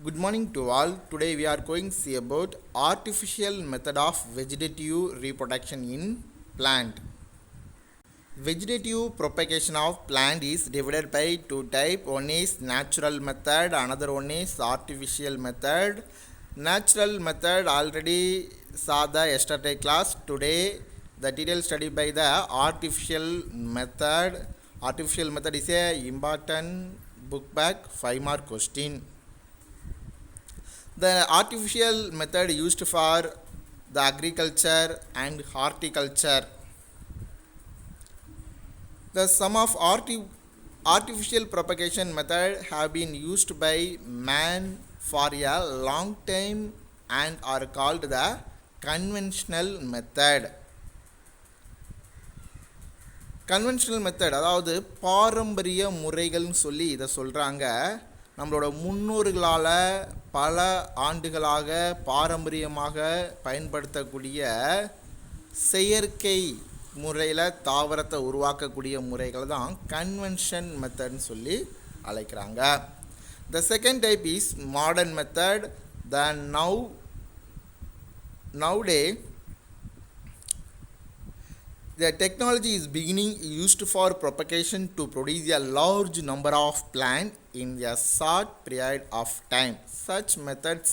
Good morning to all. Today we are going to see about artificial method of vegetative reproduction in plant. Vegetative propagation of plant is divided by two types. One is natural method, another one is artificial method. Natural method already saw the yesterday class. Today the detailed study by the artificial method. Artificial method is a important book back 5 mark question. The artificial method used for the agriculture and horticulture. The some of artificial propagation method have been used by man for a long time and are called the conventional method. Conventional method அதாவது பாரம்பரிய முறைகள்னு சொல்லி இதை சொல்கிறாங்க. நம்மளோட முன்னோர்களால் பல ஆண்டுகளாக பாரம்பரியமாக பயன்படுத்தக்கூடிய செயற்கை முறையில் தாவரத்தை உருவாக்கக்கூடிய முறைகள் தான் கன்வென்ஷன் மெத்தட்னு சொல்லி அழைக்கிறாங்க. The second type is modern method. The nowadays the technology is beginning used for propagation to produce a large number of plants in a short period of time. Such methods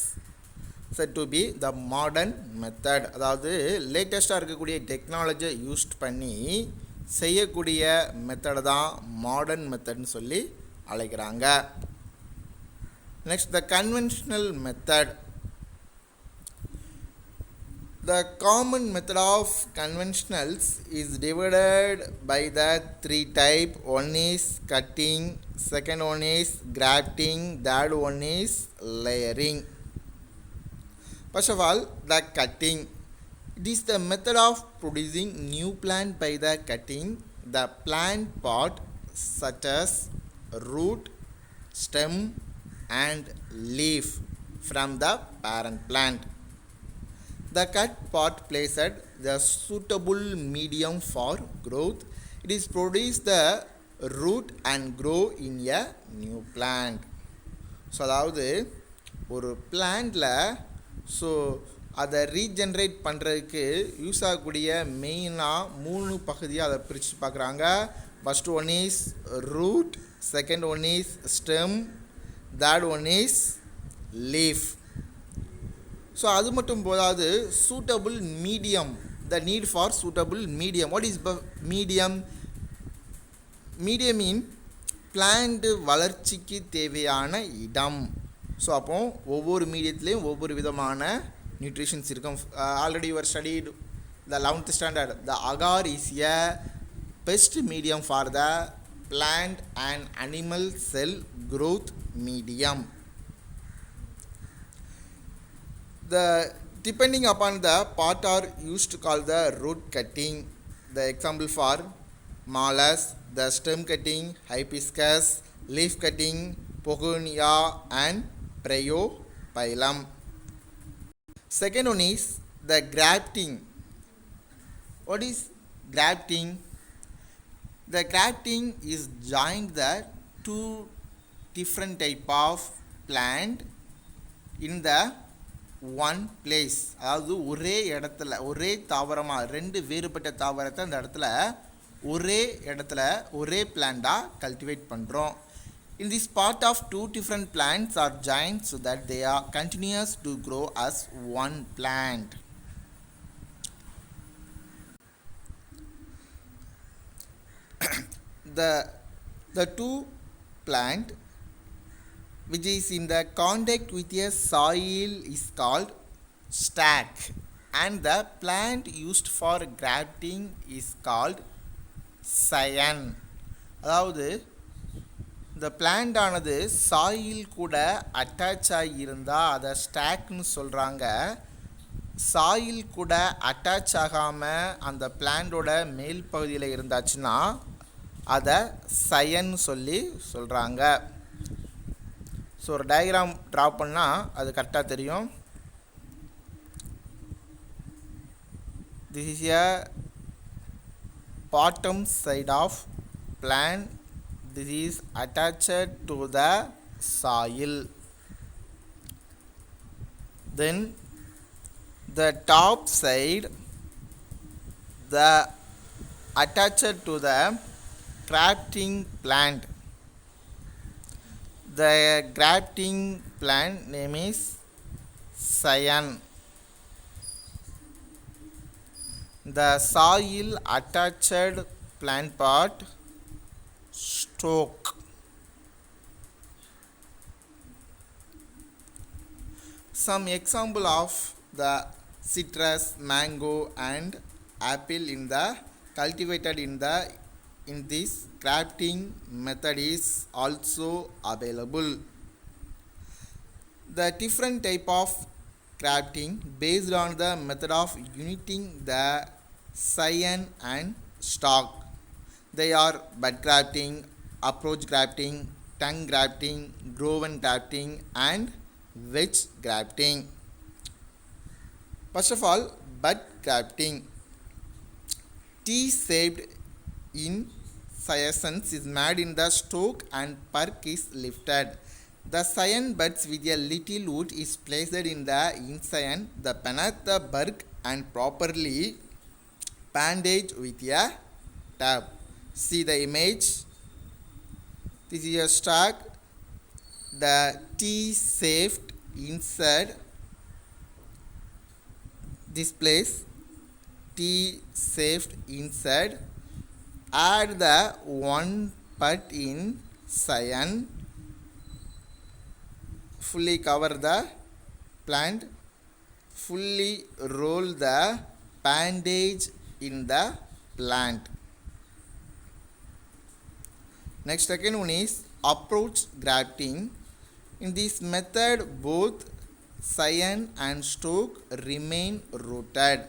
said to be the modern method. அதாவது லேட்டஸ்ட்டாக இருக்கக்கூடிய டெக்னாலஜியை use பண்ணி செய்யக்கூடிய method தான் modern மெத்தட்னு சொல்லி அழைக்கிறாங்க. Next the conventional method. The common method of conventionals is divided by the three types. One is cutting, second one is grafting, third one is layering. First of all, the cutting. It is the method of producing new plant by the cutting the plant part such as root, stem and leaf from the parent plant. The cut part placed the suitable medium for growth. It is produce the root and grow in a new plant. So அதாவது ஒரு பிளான்ட்டில் so அதை regenerate பண்ணுறதுக்கு use ஆகக்கூடிய மெயினாக 3 பகுதியாக அதை பிரித்து பார்க்குறாங்க. First one is root, second one is stem, third one is leaf. So அது மட்டும் போதாது suitable medium, the need for suitable medium. What is medium? Medium mean plant வளர்ச்சிக்கு தேவையான இடம். ஸோ அப்போ ஒவ்வொரு மீடியத்துலேயும் ஒவ்வொரு விதமான நியூட்ரிஷன்ஸ் இருக்கும். Already your studied the 11th standard. The agar is a best medium for the plant and animal sell growth medium. The depending upon the part are used to call the root cutting. The example for malus, the stem cutting, hibiscus, leaf cutting, pogonia and bryophyllum. Second one is the grafting. What is grafting? The grafting is joining the two different type of plant in the one place. அதாவது ஒரே இடத்துல ஒரே தாவரமாக 2 வேறுபட்ட தாவரத்தை அந்த இடத்துல ஒரே இடத்துல ஒரே பிளான்ட்டாக கல்டிவேட் பண்ணுறோம். In this part of 2 different plants are joined so that they are continuous to grow as one plant. The two plant which is in the contact with a soil is called stack, and the plant used for grafting is called scion. அதாவது இந்த plant ஆனது soil கூட attach ஆகி இருந்தால் அதை ஸ்டாக்னு சொல்கிறாங்க. Soil கூட attach ஆகாமல் அந்த பிளான்டோட மேல் பகுதியில் இருந்தாச்சுன்னா அதை சயன்னு சொல்லி சொல்கிறாங்க. ஸோ ஒரு டயக்ராம் ட்ரா பண்ணால் அது கரெக்டாக தெரியும். This is a bottom side of plant. This is attached to the soil. then the top side the attached to the grafting plant. The grafting plant name is scion. The soil attached plant part stalk. Some example of the citrus, mango and apple in the cultivated in this grafting method is also available. The different type of grafting based on the method of uniting the scion and stalk. They are bud grafting, approach grafting, tongue grafting, groven grafting and wedge grafting. First of all, bud grafting. T-shaped in science is made in the stalk and perk is lifted. The scion buds with a little wood is placed in the inscion, the beneath the bark and properly bandaged with a tab. See the image. This is a stalk. The T-shaped inside this place. T-shaped inside. Add the one bud in scion. Fully cover the plant. Fully roll the bandage in the plant. Next, second one is approach grafting. In this method, both scion and stalk remain rooted.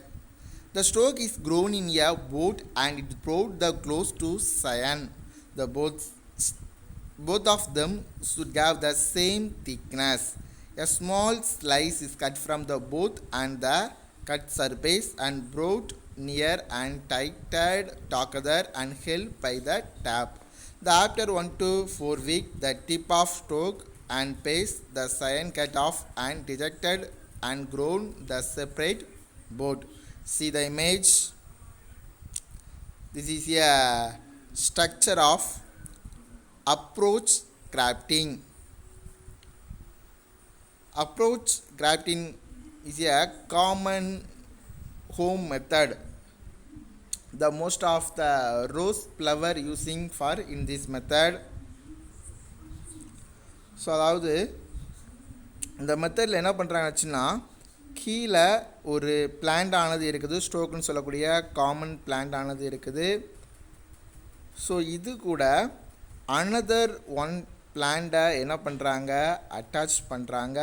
The stalk is grown in a boat and it brought the close to scion. The both of them should have the same thickness. A small slice is cut from the both and the cut surface and brought near and tightened together and held by the tap. After 1 to 4 weeks, the tip of stalk and base the scion cut off and dejected and grown the separate board. See the image. This is a structure of approach grafting. Approach grafting is a common home method. The most of the rose flower using for in this method. So அதாவது இந்த மெத்தடில் என்ன பண்ணுறாங்கச்சுன்னா, கீழே ஒரு plant ஆனது இருக்குது, ஸ்டோக்குன்னு சொல்லக்கூடிய common plant ஆனது இருக்குது. ஸோ இது கூட அனதர் ஒன் பிளான்ட்டை என்ன பண்ணுறாங்க, அட்டாச் பண்ணுறாங்க.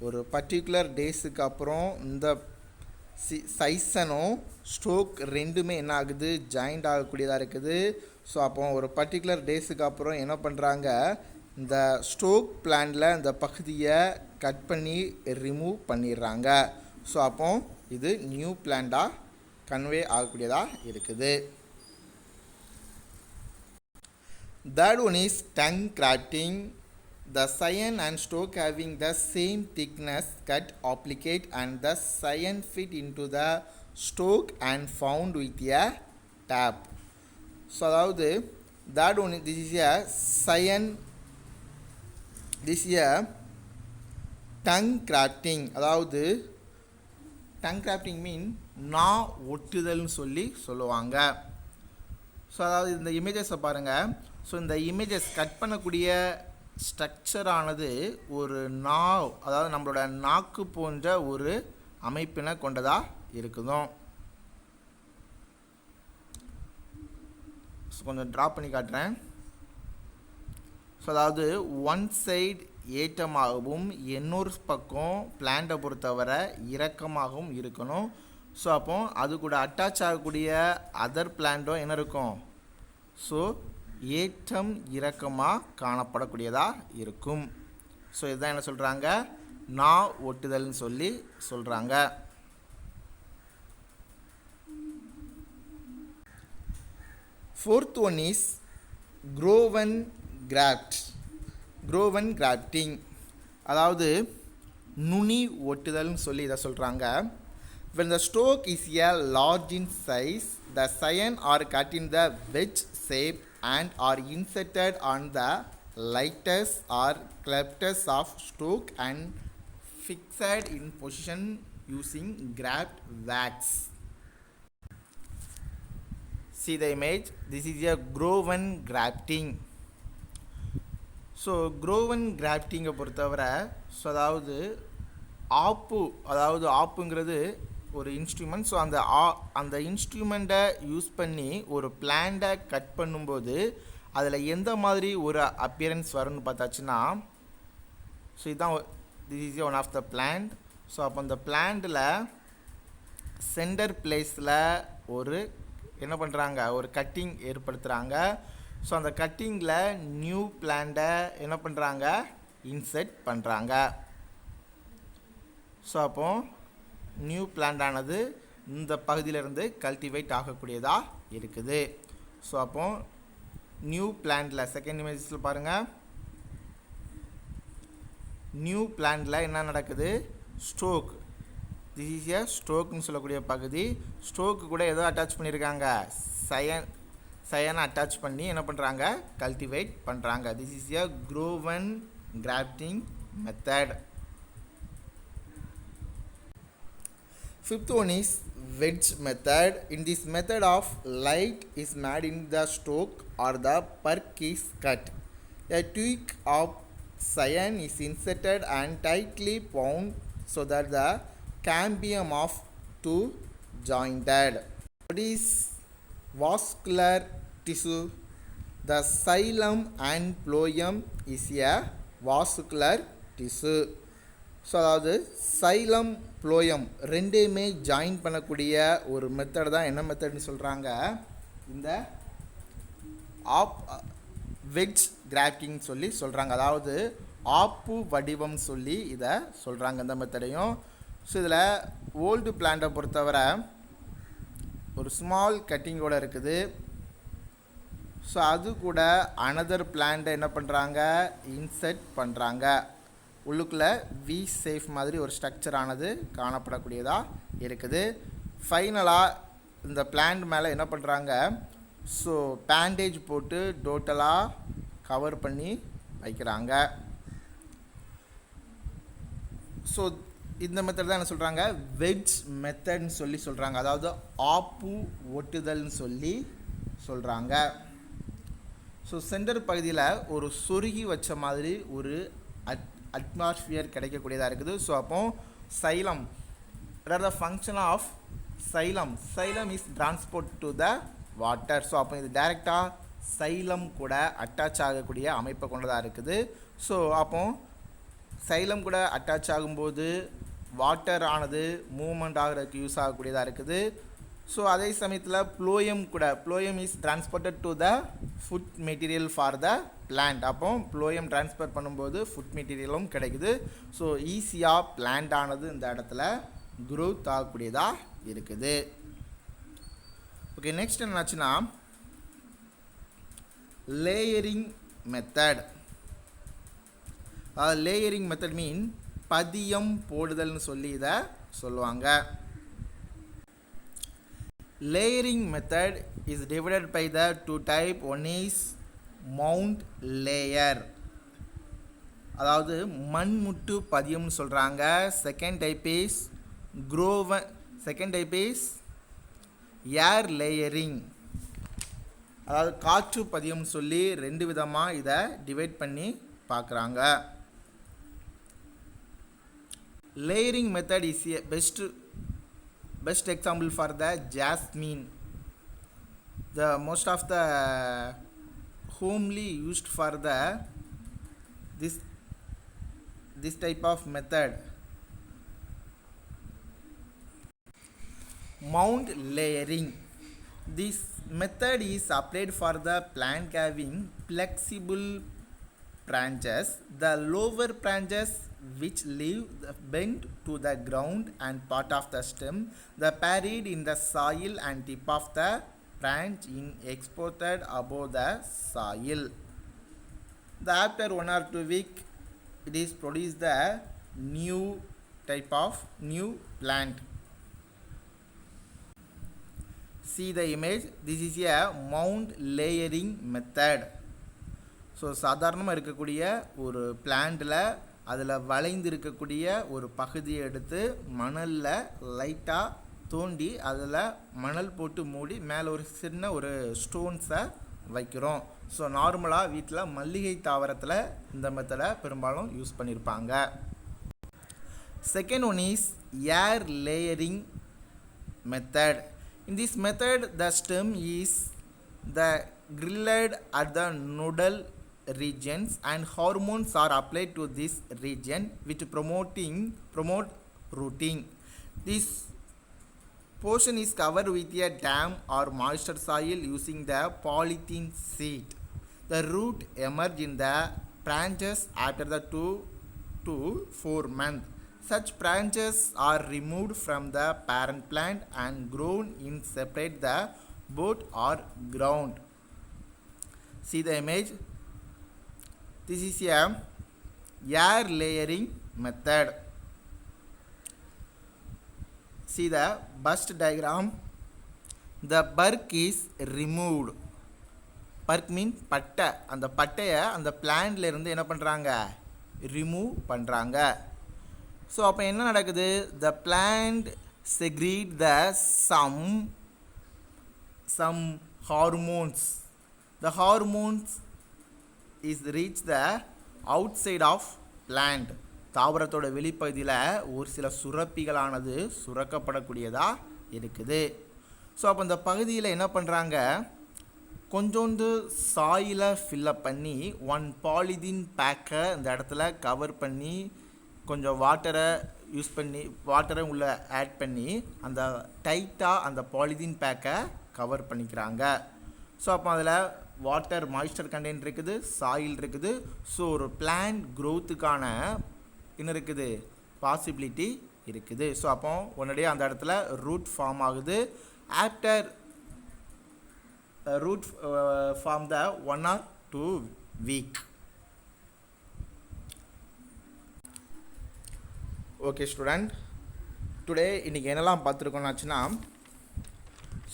ஒரு பர்டிகுலர் டேஸுக்கு அப்புறம் இந்த சைசனும் ஸ்டோக் ரெண்டுமே என்ன ஆகுது, ஜாயிண்ட் ஆகக்கூடியதாக இருக்குது. ஸோ அப்போ ஒரு பர்டிகுலர் டேஸுக்கு அப்புறம் என்ன பண்ணுறாங்க, இந்த ஸ்டோக் பிளான்ட்டில் இந்த பகுதியை கட் பண்ணி ரிமூவ் பண்ணிடுறாங்க. ஸோ அப்போ இது நியூ பிளான்ட்டாக கன்வே ஆகக்கூடியதாக இருக்குது. Third one is tongue grafting. The scion and stalk having the same thickness cut applicate and the scion fit into the stalk and found with a tap. So அதாவது that one, this is a scion, this is a tongue grafting. அதாவது tongue grafting mean நா ஒட்டுதல்னு சொல்லுவாங்க. So அதாவது இந்த இமேஜஸை பாருங்கள். So இந்த images cut பண்ணக்கூடிய ஸ்ட்ரக்சரானது ஒரு நாவ், அதாவது நம்மளோட நாக்கு போன்ற ஒரு அமைப்பினை கொண்டதாக இருக்குதும். ஸோ கொஞ்சம் ட்ரா பண்ணி காட்டுறேன். ஸோ அதாவது ஒன் சைடு ஏற்றமாகவும் இன்னொரு பக்கம் பிளான்ட்டை பொறுத்தவரை இறக்கமாகவும் இருக்கணும். ஸோ அப்போ அது கூட அட்டாச் ஆகக்கூடிய அதர் பிளான்ட்டும் என்ன இருக்கும், ஸோ ஏற்றம் இறக்கமாக காணப்படக்கூடியதாக இருக்கும். ஸோ இதுதான் என்ன சொல்கிறாங்க, நா ஒட்டுதல்னு சொல்கிறாங்க. Fourth one is groven graft. Groven grafting. அதாவது நுனி ஒட்டுதல்னு சொல்லி இதை சொல்கிறாங்க. when the stalk is a large in size, the scion are cut in the wedge shape and are inserted on the lightest or clefts of stalk and fixed in position using graft wax. See the image. This is a groven grafting. So க்ரோவன் கிராஃப்டிங்கை பொறுத்தவரை so அதாவது ஆப்புங்கிறது ஒரு instrument. So அந்த இன்ஸ்ட்ருமெண்ட்டை use பண்ணி ஒரு பிளான்ட்டை cut பண்ணும்போது அதில் எந்த மாதிரி ஒரு அப்பியரன்ஸ் வரும்னு பார்த்தாச்சுன்னா, ஸோ இதுதான் this is one of the plant. So அப்போ அந்த பிளான்ட்டில் சென்டர் பிளேஸில் என்ன பண்ணுறாங்க, ஒரு கட்டிங் ஏற்படுத்துகிறாங்க. ஸோ அந்த கட்டிங்கில் நியூ பிளான்ட்டை என்ன பண்ணுறாங்க, இன்செர்ட் பண்ணுறாங்க. ஸோ அப்போது நியூ பிளான்டானது இந்த பகுதியிலேருந்து கல்டிவேட் ஆகக்கூடியதாக இருக்குது. ஸோ அப்போது நியூ பிளான்ட்டில் செகண்ட் இமேஜஸில் பாருங்கள், நியூ பிளான்ட்டில் என்ன நடக்குது, ஸ்டோக், திஸ் இஸ் ஏ ஸ்டோக்னு சொல்லக்கூடிய பகுதி. ஸ்டோக்கு கூட எதோ அட்டாச் பண்ணியிருக்காங்க, சயனை அட்டாச் பண்ணி என்ன பண்ணுறாங்க, கல்டிவேட் பண்ணுறாங்க. This is a grown grafting method. Fifth one is wedge method. In this method of light is made in the stalk or the perk is cut. A twig of scion is inserted and tightly bound so that the cambium of two jointed. What is vascular tissue? The xylem and phloem is a vascular tissue. So அதாவது xylem phloem ரெண்டையுமே join பண்ணக்கூடிய ஒரு method தான் என்ன மெத்தட்னு சொல்கிறாங்க, இந்த wedge grafting சொல்லி சொல்கிறாங்க. அதாவது ஆப்பு வடிவம் சொல்லி இதை சொல்கிறாங்க இந்த மெத்தடையும். ஸோ இதில் ஓல்டு பிளான்ட்டை பொறுத்தவரை ஒரு ஸ்மால் கட்டிங்கோடு இருக்குது. ஸோ அது கூட அனதர் பிளான்ட்டை என்ன பண்ணுறாங்க, இன்செர்ட் பண்ணுறாங்க. உள்ளுக்குள்ளே வி சேஃப் மாதிரி ஒரு ஸ்ட்ரக்சரானது காணப்படக்கூடியதாக இருக்குது. ஃபைனலாக இந்த பிளான்ட் மேலே என்ன பண்ணுறாங்க, ஸோ பேண்டேஜ் போட்டு டோட்டலாக கவர் பண்ணி வைக்கிறாங்க. ஸோ இந்த மெத்தட் தான் என்ன சொல்கிறாங்க, வெட்ஜ் மெத்தட்னு சொல்லி சொல்கிறாங்க. அதாவது ஆப்பு ஒட்டுதல்னு சொல்லி சொல்கிறாங்க. ஸோ சென்டர் பகுதியில் ஒரு சொருகி வச்ச மாதிரி ஒரு அட்மாஸ்பியர் கிடைக்கக்கூடியதாக இருக்குது. ஸோ அப்போ சைலம், அதாவது the function of xylem is transport to the water. So அப்போ இது டைரெக்டாக சைலம் கூட அட்டாச் ஆகக்கூடிய அமைப்பை கொண்டதாக இருக்குது. ஸோ அப்போ சைலம் கூட அட்டாச் ஆகும்போது வாட்டர் ஆனது மூவ்மெண்ட் ஆகிறதுக்கு யூஸ் ஆகக்கூடியதாக இருக்குது. ஸோ அதே சமயத்தில் phloem is transported to the food material for the plant. அப்போ ப்ளோயம் டிரான்ஸ்ஃபர் பண்ணும்போது ஃபுட் மெட்டீரியலும் கிடைக்குது. ஸோ ஈஸியாக பிளான்ட் ஆனது இந்த இடத்துல க்ரோத் ஆகக்கூடியதாக இருக்குது. ஓகே, நெக்ஸ்ட் என்னாச்சுன்னா லேயரிங் மெத்தட். லேயரிங் மெத்தட் மீன் பதியம் போடுதல்னு சொல்லி இதை சொல்லுவாங்க. Layering method is divided by the two type. One is mount layer, அதாவது மண்முட்டு பதியம்னு சொல்கிறாங்க. Second type is air layering, அதாவது காற்று பதியம்னு சொல்லி ரெண்டு விதமாக இதை டிவைட் பண்ணி பார்க்குறாங்க. Layering method is a best example for the jasmine. The most of the homely used for the this type of method. Mound layering. This method is applied for the plant having flexible branches. The lower branches which leave bent to the ground and part of the stem, the buried in the soil and tip of the branch in exported above the soil. After 1 or 2 weeks, it is produced the new type of new plant. See the image. This is a mound layering method. So சாதாரணமாக இருக்கக்கூடிய ஒரு பிளான்ட்டில் அதில் வளைந்து இருக்கக்கூடிய ஒரு பகுதியை எடுத்து மணலில் லைட்டாக தோண்டி அதில் மணல் போட்டு மூடி மேலே ஒரு சின்ன ஒரு ஸ்டோன்ஸை வைக்கிறோம். ஸோ நார்மலாக வீட்டில் மல்லிகை தாவரத்தில் இந்த மெத்தடை பெரும்பாலும் யூஸ் பண்ணியிருப்பாங்க. Second one is air layering method. In this method, the stem is the grilled at the nodal regions and hormones are applied to this region which promote rooting. This portion is covered with a damp or moisture soil using the polythene sheet. The root emerge in the branches after the 2 to 4 months. Such branches are removed from the parent plant and grown in separate the both or ground. See the image. This is a air layering method. See the bust diagram. The bark is removed. Bark means பட்டை. அந்த பட்டையை அந்த பிளான்ட்ல இருந்து என்ன பண்ணுறாங்க, remove பண்ணுறாங்க. So அப்போ என்ன நடக்குது, த plant secrete the some hormones. The hormones is reach the outside of plant. தாவரத்தோட வெளிப்பகுதியில் ஒரு சில சுரப்பிகளானது சுரக்கப்படக்கூடியதாக இருக்குது. ஸோ அப்போ இந்த பகுதியில் என்ன பண்ணுறாங்க, கொஞ்சோண்டு சாயிலை ஃபில்லப் பண்ணி 1 பாலிதீன் பேக்கை இந்த இடத்துல கவர் பண்ணி கொஞ்சம் வாட்டரை யூஸ் பண்ணி வாட்டரை உள்ளே ஆட் பண்ணி அந்த டைட்டாக அந்த பாலிதீன் பேக்கை கவர் பண்ணிக்கிறாங்க. ஸோ அப்போ அதில் வாட்டர் மாய்ஸ்சர் கண்டென்ட் இருக்குது, சாயில் இருக்குது. ஸோ ஒரு பிளான்ட் க்ரோத்துக்கான என்ன இருக்குது, பாசிபிலிட்டி இருக்குது. ஸோ அப்போ உடனடியே அந்த இடத்துல ரூட் ஃபார்ம் ஆகுது. After root form the 1 or 2 week. Okay student, today இன்னைக்கு என்னெல்லாம் பார்த்துருக்கோம்னாச்சுன்னா,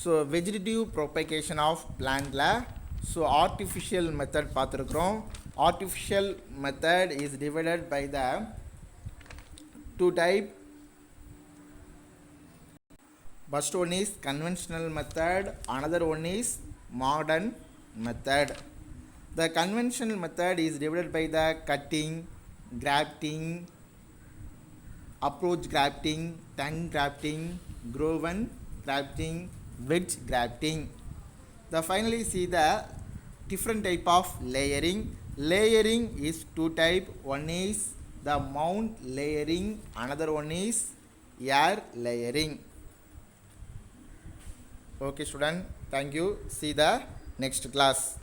ஸோ வெஜிடேட்டிவ் ப்ரொபகேஷன் ஆஃப் பிளான்ட்ல ஸோ ஆர்டிஃபிஷியல் மெத்தட் பார்த்துருக்குறோம். Artificial method is divided by the 2 type. First one is conventional method, another one is modern method. The conventional method is divided by the cutting, grafting, approach grafting, tongue grafting, groven grafting, wedge grafting. The finally see the different type of layering. Layering is 2 type. One is the mound layering, another one is air layering. Okay student, thank you. See the next class.